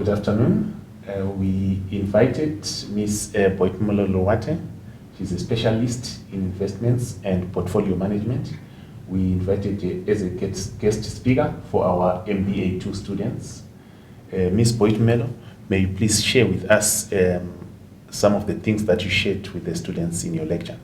Good afternoon. We invited Ms. Boitumelo Loate. She's a specialist in investments and portfolio management. We invited her as a guest speaker for our MBA 2 students. Ms. Boitumelo, may you please share with us some of the things that you shared with the students in your lecture?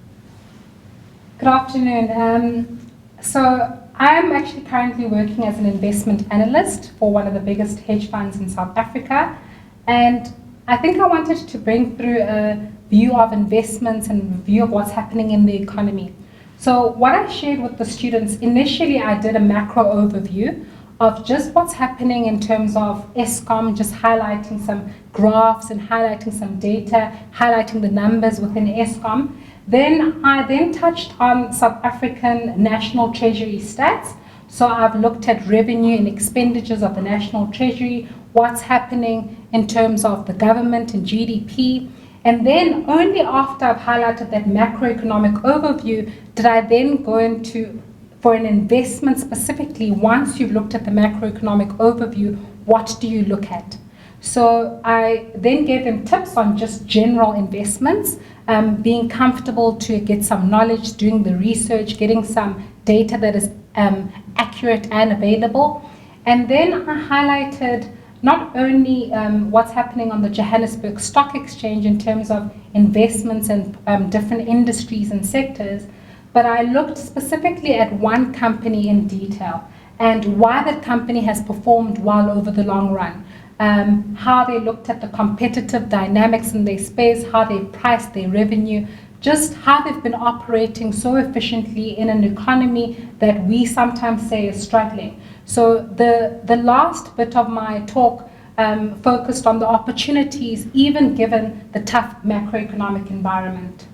Good afternoon. So I'm actually currently working as an investment analyst for one of the biggest hedge funds in South Africa. And I think I wanted to bring through a view of investments and a view of what's happening in the economy. So what I shared with the students, initially I did a macro overview of just what's happening in terms of Eskom, just highlighting some graphs and highlighting some data, highlighting the numbers within Eskom. Then I touched on South African National Treasury stats. So I've looked at revenue and expenditures of the National Treasury, what's happening in terms of the government and GDP. And then only after I've highlighted that macroeconomic overview, did I then go into, for an investment specifically, once you've looked at the macroeconomic overview, what do you look at? So I then gave them tips on just general investments, being comfortable to get some knowledge, doing the research, getting some data that is accurate and available. And then I highlighted not only what's happening on the Johannesburg Stock Exchange in terms of investments and different industries and sectors, but I looked specifically at one company in detail and why that company has performed well over the long run. How they looked at the competitive dynamics in their space, how they priced their revenue, just how they've been operating so efficiently in an economy that we sometimes say is struggling. So the last bit of my talk focused on the opportunities, even given the tough macroeconomic environment.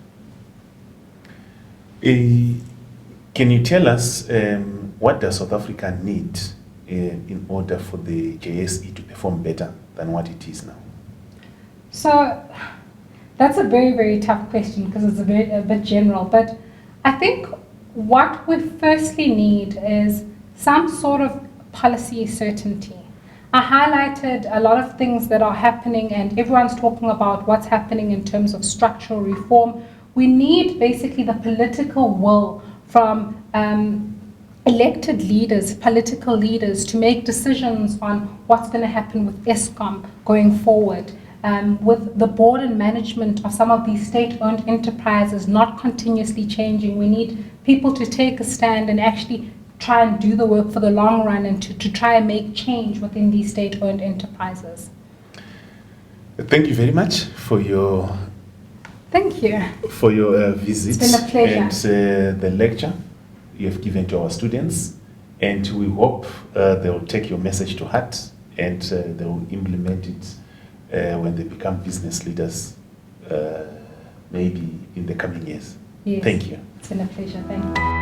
Can you tell us what does South Africa need in order for the JSE to perform better than what it is now? So that's a very, very tough question because it's a bit general. But I think what we firstly need is some sort of policy certainty. I highlighted a lot of things that are happening and everyone's talking about what's happening in terms of structural reform. We need basically the political will from elected leaders, political leaders, to make decisions on what's going to happen with Eskom going forward. With the board and management of some of these state-owned enterprises not continuously changing, we need people to take a stand and actually try and do the work for the long run and to try and make change within these state-owned enterprises. Thank you very much for your visit. It's been a pleasure. And the lecture you have given to our students, and we hope they will take your message to heart and they will implement it when they become business leaders, maybe in the coming years. Yes. Thank you. It's been a pleasure. Thank you.